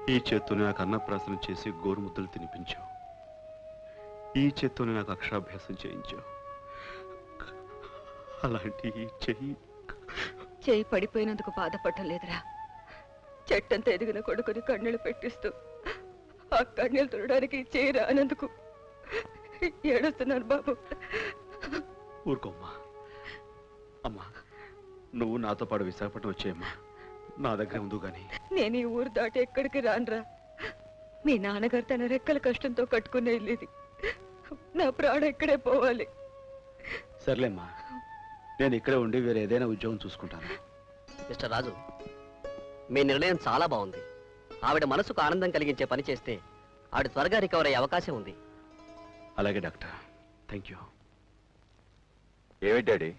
ఈ చేత్తోనే నాకు అన్నప్రాసనం చేసి గోరుముద్దలు తినిపించావు. ఈ చేత్తోనే నాకు అక్షరాభ్యాసం చేయించావు. అలాంటి ఈ చెయ్యి పడిపోయినందుకు బాధపడటం లేదురా. చెట్టంతా ఎదిగిన కొడుకుని కన్నీళ్ళు పెట్టిస్తూ ఆ కన్నీళ్ళు తుడడానికి చేయి రానందుకు ఏడుస్తున్నాను బాబు. ఊరుకోమ్మా. అమ్మా, నువ్వు నాతో పాటు విశాఖపట్నం వచ్చేయమ్మా. నా దగ్గర ఉందు గాని. నేను ఈ ఊరు దాటి ఎక్కడికి రానురా. మీ నాన్నగారు తన రెక్కల కష్టంతో కట్టుకునే ఇల్లు ఇది. నా ప్రాణం ఇక్కడే పోవాలి. సర్లేమ్మా, నేను ఇక్కడే ఉండి వేరే ఏదైనా ఉద్యోగం చూసుకుంటాను. మిస్టర్ రాజు, మీ నిర్ణయం చాలా బాగుంది. ఆవిడ మనసుకు ఆనందం కలిగించే పని చేస్తే ఆవిడ త్వరగా రికవర్ అయ్యే అవకాశం ఉంది. అలాగే డాక్టర్, థ్యాంక్ యూ. ఏమిటి డాడీ,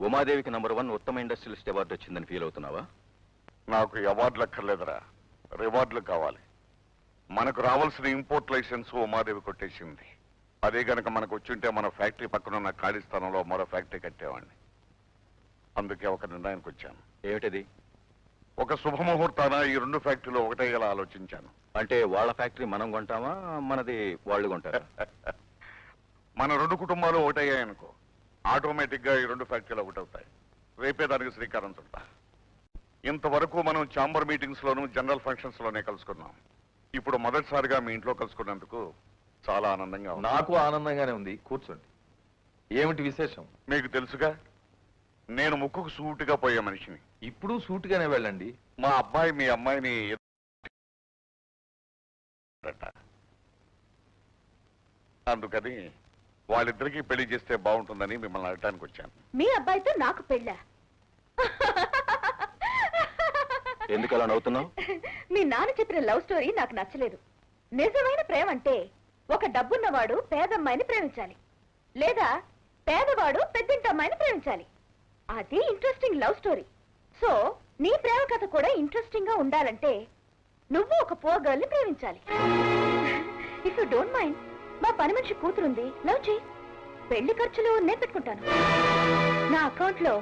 ఉమాదేవికి నంబర్ 1 ఉత్తమ ఇండస్ట్రియలిస్ట్ అవార్డు వచ్చిందని ఫీల్ అవుతున్నావా? నాకు అవార్డులు అక్కర్లేదురా, రివార్డులు కావాలి. మనకు రావాల్సిన ఇంపోర్ట్ లైసెన్స్ ఉమాదేవి కొట్టేసింది. అదే గనక మనకు వచ్చింటే మన ఫ్యాక్టరీ పక్కన ఉన్న ఖాళీ స్థానంలో మరో ఫ్యాక్టరీ కట్టేవాడిని. అందుకే ఒక నిర్ణయానికి వచ్చాను. ఏమిటది? ఒక శుభముహూర్తాన ఈ 2 ఫ్యాక్టరీలో ఒకటేలా ఆలోచించాను. అంటే వాళ్ళ ఫ్యాక్టరీ మనం కొంటామా, మనది వాళ్ళు కొంటారా? మన 2 కుటుంబాలు ఒకటయ్యాయనుకో, ఆటోమేటిక్ గా ఈ 2 ఫ్యాక్టరీలు ఒకటవుతాయి. రేపే దానికి శ్రీకారం చుట్టా. ఇంతవరకు మనం ఛాంబర్ మీటింగ్స్ లోను జనరల్ ఫంక్షన్స్ లోనే కలుసుకున్నాం. ఇప్పుడు మొదటిసారిగా మీ ఇంట్లో కలుసుకున్నందుకు చాలా ఆనందంగా ఉంది. నాకు ఆనందంగానే ఉంది. కూర్చోండి. ఏమిటి విశేషం? మీకు తెలుసుగా, నేను ముక్కుకు సూటిగా పోయే మనిషిని. ఇప్పుడు సూటిగానే వెళ్ళండి. మా అబ్బాయి మీ అమ్మాయిని అందుకని వాళ్ళిద్దరికీ పెళ్లి చేస్తే బాగుంటుందని మిమ్మల్ని అడగడానికి వచ్చాను. మీ అబ్బాయితో నాకు పెళ్ళా? ఎందుకు అలా నవ్వుతున్నావు? మీ నాన్న చెప్పిన లవ్ స్టోరీ నాకు నచ్చలేదు. నిజమైన ప్రేమ అంటే ఒక డబ్బున్నవాడు పేదమ్మాయిని ప్రేమించాలి, లేదా పేదవాడు పెద్దింటి అమ్మాయిని ప్రేమించాలి. అది ఇంట్రెస్టింగ్ లవ్ స్టోరీ. సో నీ ప్రేమ కథ కూడా ఇంట్రెస్టింగ్ గా ఉండాలంటే నువ్వు ఒక పూర్ గర్ల్ ని ప్రేమించాలి. ఇఫ్ యూ డోంట్ మైండ్, మా పని మనిషి కూతురుంది, లవ్ చేయి. పెళ్లి ఖర్చులు నేను పెట్టుకుంటాను. నా అకౌంట్ లో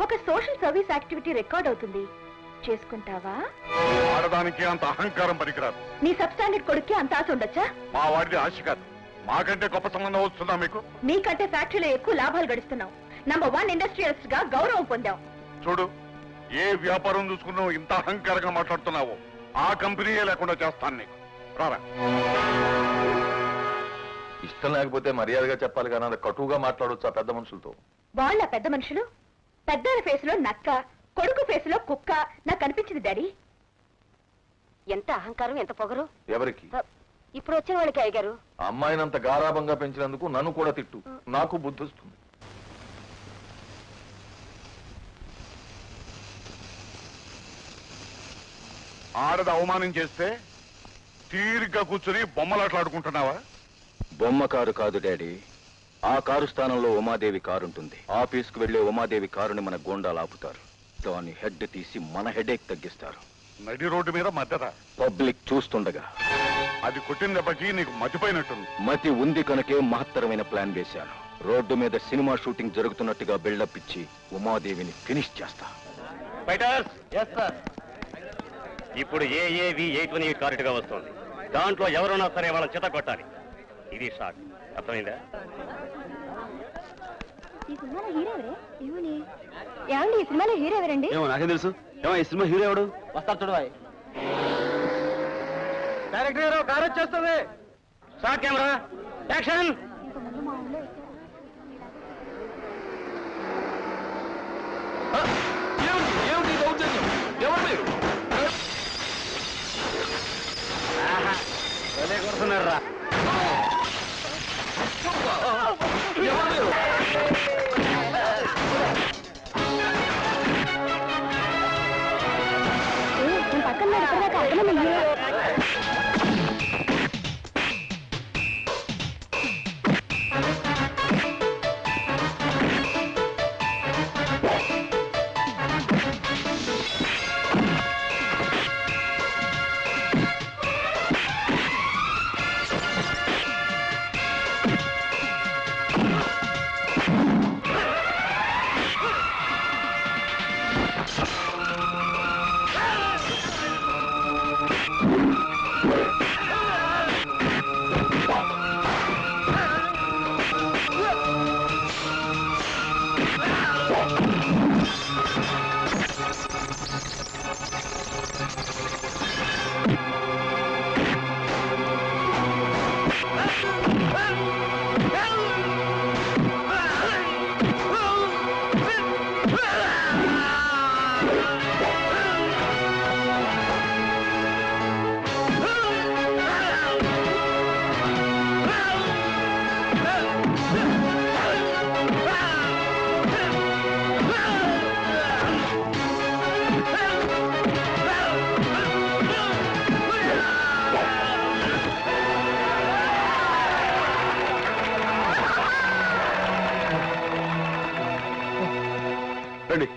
ఒక సోషల్ సర్వీస్ యాక్టివిటీ రికార్డ్ అవుతుంది. చేసుకుంటావా? ఆడదానికి అంత అహంకారం పనికిరాదు. నీ సబ్స్టాండర్డ్ కొడుక్కి అంత ఆశ ఉండొచ్చా? మా వాడిది ఆశ కాదు. మాకంటే గొప్ప సంబంధం వస్తుందా మీకు? నీకంటే ఫ్యాక్టరీలో ఎక్కువ లాభాలు గడిస్తున్నావు. నంబర్ 1 ఇండస్ట్రియలిస్ట్ గా గౌరవం పొందావు. చూడు, ఏ వ్యాపారం చూసుకున్నావు ఇంత అహంకారంగా మాట్లాడుతున్నావు, ఆ కంపెనీయే లేకుండా చేస్తాను నీకు. రారా. ఇష్టం లేకపోతే మర్యాదగా చెప్పాలి కానీ అది కటువుగా మాట్లాడొచ్చు ఆ పెద్ద మనుషులతో. వాళ్ళ పెద్ద మనుషులు? పెద్దల ఫేస్ లో నక్క, కొడుకు ఫేస్ లో కుక్క నాకు కనిపించింది డాడీ. ఎంత అహంకారం, ఎంత పొగరు. ఎవరికి? ఇప్పుడు వచ్చిన వాళ్ళకి అయ్యారు. అమ్మాయిని అంత గారాభంగా పెంచినందుకు నన్ను కూడా తిట్టు, నాకు బుద్ధి వస్తుంది. ఆడది అవమానం చేస్తే తీరిగ్గా కూర్చుని బొమ్మలాట్లాడుకుంటున్నావా? బొమ్మ కారు కాదు డాడీ, ఆ కారు స్థానంలో ఉమాదేవి కారు ఉంటుంది. ఆఫీస్కు వెళ్లే ఉమాదేవి కారుని మన గోండాలు ఆపుతారు. దాన్ని హెడ్ తీసి మన హెడేక్ తగ్గిస్తారు. నడి రోడ్డు మీద మద్దత పబ్లిక్ చూస్తుండగా. అది కొట్టిన దెబ్బకి నీకు మతిపోయినట్టుంది. మతి ఉంది కనుకే మహత్తరమైన ప్లాన్ వేశాను. రోడ్డు మీద సినిమా షూటింగ్ జరుగుతున్నట్టుగా బిల్డప్ ఇచ్చి ఉమాదేవిని ఫినిష్ చేస్తా. ఇప్పుడు AAV8 కరెక్ట్ గా వస్తుంది. దాంట్లో ఎవరున్నా సరే వాళ్ళని చిత కొట్టాలి. ఇది షాట్. అర్థమైందా? ఈ సినిమాలో హీరో ఎవరే? ఏమండి, ఈ సినిమాలో హీరో ఎవరండి? ఏమో నాకేం తెలుసు. ఏమో ఈ సినిమా హీరో ఎవడు? వస్తారు చూడవాయి. డైరెక్టర్ గారు, కారు వచ్చేస్తుంది. Shot camera, action. కొడుతున్నారా? పక్కన అర్థమైంది.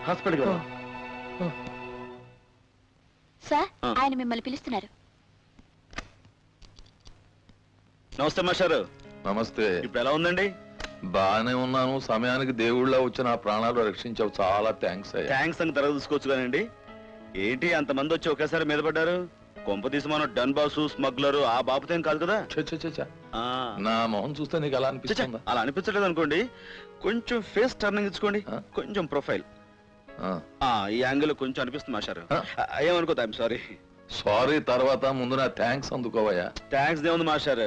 హాస్పిటల్కి వెళ్దాం. సార్ ఆ. ఆయన మిమ్మల్ని పిలుస్తున్నారు. నమస్తే మాస్టారు. నమస్తే. ఇప్పుడు ఎలా ఉందండి? బానే ఉన్నాను. సమయానికి దేవుళ్ళ వచ్చి నా ప్రాణాలు రక్షించావు, చాలా థ్యాంక్స్ అయ్యా. థ్యాంక్స్ అని తర్వాత చూసుకోవచ్చు కానండి. ఏంటి అంతమంది వచ్చి ఒకేసారి మీద పడ్డారు? కొంప తీసి మనం డన్ బాసు స్మగ్లరు ఆ బాబుతేం కాదు కదా? ఛ, ఛ, ఛ, ఛ. ఆ. నా మొహం చూస్తే నీకు ఎలా ఛ, ఛ, అనిపిస్తుందా? అలా అనిపించలేదు అనుకోండి. కొంచెం ఫేస్ టర్నింగ్ ఇచ్చుకోండి, ఆ? కొంచెం ప్రొఫైల్ ఆ, ఈ యాంగిల్ కొంచెం అనిపిస్తుంది మాస్టారు. ఆ? ఏమనుకోతా ఐమ్ సారీ. సారీ తర్వాత ముందు నా థ్యాంక్స్ అందుకోవయ్యా. థ్యాంక్స్ దేవుంది మాస్టర్.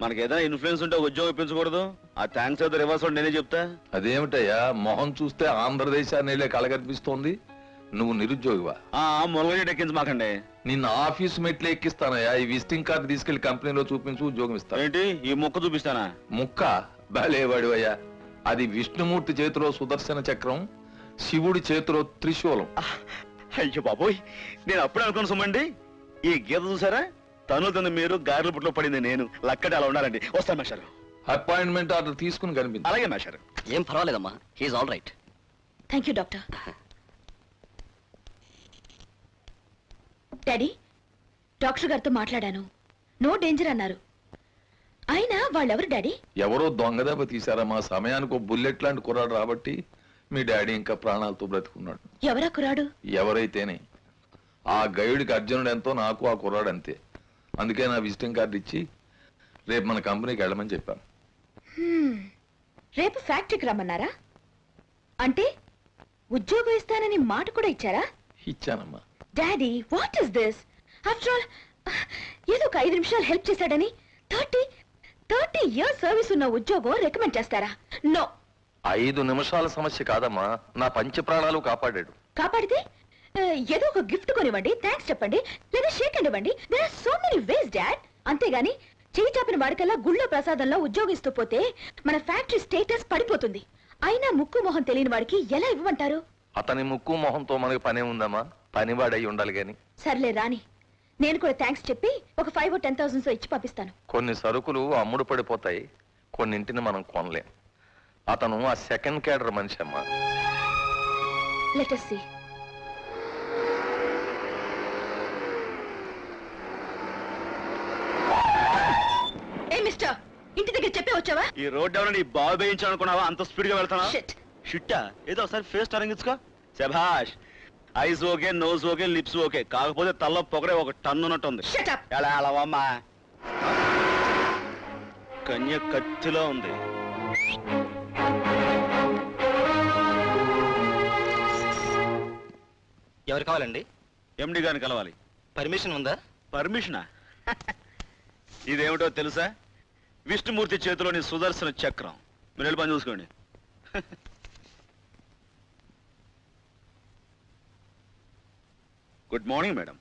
మనకి ఏదైనా ఇన్ఫ్లుయెన్స్ ఉంటే ఉద్యోగం ఇప్పించకూడదు. ఆ థ్యాంక్స్ ఏదో రివర్స్ నేనే చెప్తా. అదేమిటయ్యా, మొహం చూస్తే ఆంధ్రదేశాన్ని వెళ్ళే కలగనిపిస్తోంది. నువ్వు నిరుద్యోగివా? మొలగ ఎక్కించి మాకండి. నిన్న ఆఫీస్ మెట్లు ఎక్కిస్తానయ్యా. ఈ విజిటింగ్ కార్డు తీసుకెళ్లి కంపెనీలో చూపించు, ఉద్యోగం ఇస్తాను. ఏంటి ఈ మొక్క చూపిస్తానా? ముక్క బాలేవాడివయ్యా. అది విష్ణుమూర్తి చేతిలో సుదర్శన చక్రం, శివుడి చేతిలో త్రిశూలం. అయ్యో బాబోయ్, నేను అప్పుడే అనుకున్న సుమండి. ఈ గీత చూసారా? తను తను మీరు గారెల పుట్లో పడింది నేను. లక్కటి అలా ఉండాలండి. వస్తాను మాస్టారు. అపాయింట్మెంట్ ఆర్డర్ తీసుకుని కనిపించు. అలాగే మాస్టారు. ఏం పర్వాలేదమ్మా, he's all right. Thank you doctor. Daddy, doctor గారితో మాట్లాడాను. నో డేంజర్ అన్నారు. అయినా వాళ్ళెవరు డాడీ? ఎవరో దొంగదెబ్బ తీశారా? మా సమయానికి బుల్లెట్ లాంటి కుర్రాడు రాబట్టి మీ డాడీ ఇంకా ప్రాణాలతో బ్రతుకున్నాడు. ఎవరా కురాడు? ఎవరైతేనే ఆ గైడ్కి అర్జునుడు ఎంతో, నాకు ఆ కుర్రాడు అంతే. అందుకే నా విజిటింగ్ కార్డు ఇచ్చి రేపు మన కంపెనీకి వెళ్ళమని చెప్పాను. రేపు ఫ్యాక్టరీకి రమ్మన్నారా? అంటే ఉద్యోగం ఇస్తానని మాట కూడా ఇచ్చారా? ఇచ్చానమ్మా. Daddy, what is this? After all ఏదో ఒక 5 నిమిషాలు హెల్ప్ చేశాడని 30 ఇయర్స్ సర్వీస్ ఉన్న ఉద్యోగం రికమెండ్ చేస్తారా? నో. 5 నిమిషాల సమస్య కాదమ్మా, నా పంచ ప్రాణాలు కాపాడాడు. కాపాడితే ఏదో ఒక గిఫ్ట్ కొనివ్వండి, థ్యాంక్స్ చెప్పండి, లేదా షేక్ అండ్ ఇవ్వండి. There are so many ways dad. అంతేగాని చేయి చాపిన వాడికల్లా గుళ్ళో ప్రసాదంలో ఉద్యోగిస్తూ పోతే మన ఫ్యాక్టరీ స్టేటస్ పడిపోతుంది. అయినా ముక్కు మొహం తెలియని వాడికి ఎలా ఇవ్వమంటారు? అతని ముక్కు మొహంతో మనకి పనే ఉందమ్మా, పనివాడై ఉండాలి గాని. సర్లే రాని, నేను కూడా థ్యాంక్స్ చెప్పి ఒక 5 or 10,000 ఇచ్చి పంపిస్తాను. కొన్ని సరుకులు అమ్ముడు పడిపోతాయి, కొన్నింటిని మనం కొనలేం. అతను ఆ సెకండ్ క్యాడర్ మనిషి అమ్మా. Let us see. ఏ మిస్టర్, ఇంటి దగ్గర చెప్పే వచ్చావా? ఈ రోడ్ ఎవరైనా నీ బాగు వేయించాలనుకున్నావా? అంత స్పీడ్ గా వెళ్తానా? Shit. షిట్టా? ఏదో ఒకసారి ఫేస్ టర్నింగ్ ఇచ్చుకో. శభాష్. Eyes okay, nose okay, lips okay, కాకపోతే తల్ల పొగడే ఒక టన్ను ఉన్నట్టుంది. Shut up. ఎలా అలావమ్మా? కన్య కత్తిలో ఉంది. ఎవరు కావాలండి? ఎండి గారిని కలవాలి. పర్మిషన్ ఉందా? పర్మిషనా? ఇదేమిటో తెలుసా? విష్ణుమూర్తి చేతిలోని సుదర్శన చక్రం. మీరు వెళ్ళి పని చూసుకోండి. Good morning madam.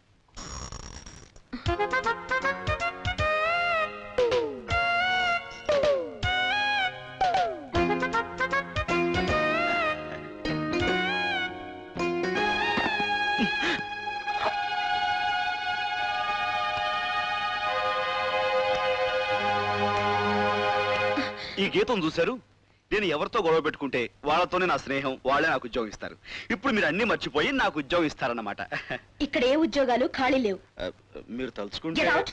ఈ గీతం చూశారు? నేను ఎవరితో గొడవ పెట్టుకుంటే వాళ్ళతోనే నా స్నేహం, వాళ్ళే నాకు ఉద్యోగం ఇస్తారు. ఇప్పుడు మీరు అన్ని మర్చిపోయి నాకు ఉద్యోగం ఇస్తారన్నమాట. ఇక్కడ ఏ ఉద్యోగాలు ఖాళీ లేవు. మీరు తలుచుకుంటే Get out.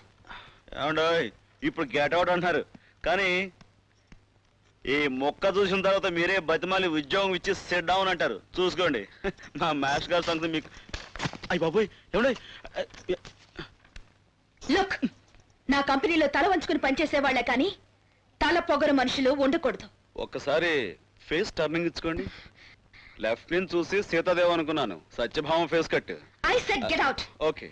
ఏమండోయ్, ఇప్పుడు గెట్ అవుట్ అంటున్నారు, కానీ ఈ మొక్క చూసిన తర్వాత మీరే బతిమాలి ఉద్యోగం ఇచ్చి సెట్ డౌన్ అంటారు. చూసుకోండి. మా మ్యాథ్స్ గారి సంగతి మీకు. అయ్యి బాబోయ్, ఏమండోయ్. లుక్, నా కంపెనీలో తల వంచుకుని పనిచేసే వాళ్ళే కానీ తల పొగరు మనుషులు ఉండకూడదు. ఒక్కసారి ఫేస్ టర్నింగ్ ఇచ్చుకోండి. లెఫ్ట్ నుంచి చూసి సీతాదేవ్ అనుకున్నాను. సత్యభావం face cut. I said get out. Okay,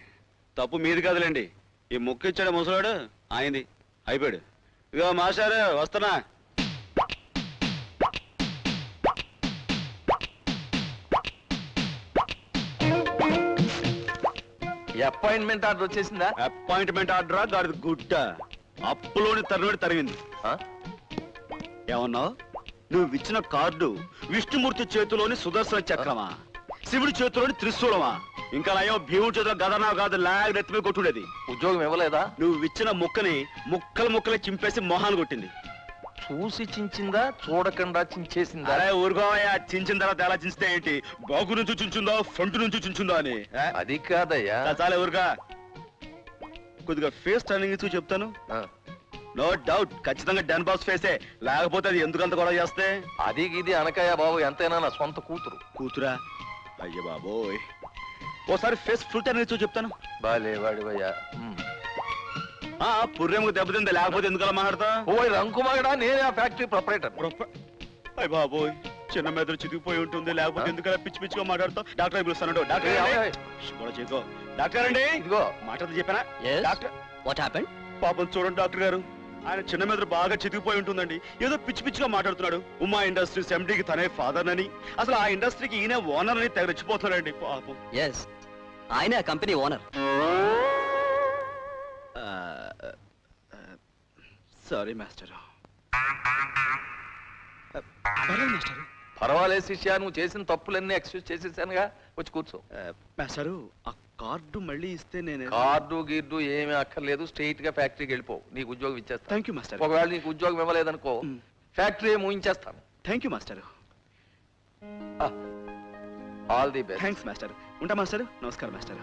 తప్పు మీది కాదులేండి. ఈ ముక్కు ఇచ్చాడు ముసలాడు, ఆయనది. అయిపోయాడు. ఇగో మాస్టారు వస్తున్నా. అపాయింట్మెంట్ ఆర్డర్ వచ్చేసిందా? అపాయింట్మెంట్ ఆర్డరా గాడి గుడ్డ. అప్పులోని తరుణుడి తరిగింది. ఏమన్నావు? నువ్వు ఇచ్చిన కార్డు విష్ణుమూర్తి చేతిలోని సుదర్శన చక్రమా, శివుడి చేతిలోని త్రిశూలమా? ఇంకా నయం భీముడి చేతిలో గదనా కాదు, లాగ్ నెత్తిమీ కొట్టుడేది. ఉద్యోగం ఇవ్వలేదా? నువ్వు ఇచ్చిన ముక్కని ముక్కలు ముక్కలు చింపేసి మొహాలు కొట్టింది. చూసి చించిందా చూడకుండా చించేసిందా? అరే ఊరుకోవయ్యా, చించిన తర్వాత ఎలా చించితే ఏంటి? బాగు నుంచి చించుందా ఫ్రంట్ నుంచి చించుందా అని అది కాదయ్యా. చాలా ఊరుగా కొద్దిగా ఫేస్ టర్నింగ్ ఇచ్చి చెప్తాను. ఆ, నో డౌట్ ఖచ్చితంగా డన్ బాస్ ఫేసే, లేకపోతే అది ఎందుకంత గొడవ చేస్తే? అది ఇది అనకయ్యా బాబు, ఎంతైనా నా సొంత కూతురు. కూతురా? అయ్య బాబోయ్, ఓసారి ఫేస్ ఫుల్ టర్నింగ్ ఇచ్చి చెప్తాను. బాలే వాడివయ్యా. పుర్రెముకు దెబ్బతింది, లేకపోతే ఎందుకలా మాట్లాడతా? ఓయ్ రంకుమాగడా, నేనే ఆ ఫ్యాక్టరీ ప్రొపరేటర్. అయ్య బాబోయ్, చిన్న మెదడు చితికిపోయి ఉంటుంది, లేకపోతే ఎందుకలా పిచ్చి పిచ్చిగా మాట్లాడతావు? డాక్టర్ పిలుస్తాను. డాక్టర్ గొడవ చేయకో. డాక్టర్ అండి, ఇదిగో మాట్లాడుతూ చెప్పానా? Doctor what happened? పాపం చూడండి డాక్టర్ గారు, ఆయన చిన్న మెదడు బాగా చితికిపోయి ఉంటుందండి. ఏదో పిచ్చి పిచ్చిగా మాట్లాడుతున్నాడు. ఉమా ఇండస్ట్రీస్ ఎండీకి తనే ఫాదర్ అని, అసలు ఆ ఇండస్ట్రీకి ఈయన ఓనర్ అని తెగ రెచ్చిపోతున్నాడండి పాపం. ఎస్, ఆయన ఆ కంపెనీ ఓనర్. Sorry master. పర్వాలేదు శిష్యా, నువ్వు చేసిన తప్పులన్నీ ఎక్స్క్యూజ్ చేసేసానుగా, వచ్చి కూర్చో. మాస్టారు, ఆ కార్డు మళ్ళీ ఇస్తే నేను... కార్డు గిర్డు ఏమీ అక్కర్లేదు, స్ట్రైట్ గా ఫ్యాక్టరీకి వెళ్ళిపో, నీకు ఉద్యోగం ఇచ్చేస్తాను. Thank you master. ఒకవేళ నీకు ఉద్యోగం ఇవ్వలేదనుకో, ఫ్యాక్టరీ మూయించేస్తాను. Thank you master. All the best. Thanks master. ఉంటా మాస్టర్. నమస్కారం మాస్టర్.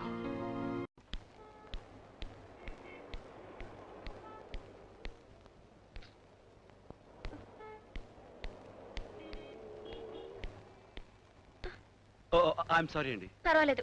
ఐఎమ్ సారీ అండి. పర్వాలేదు,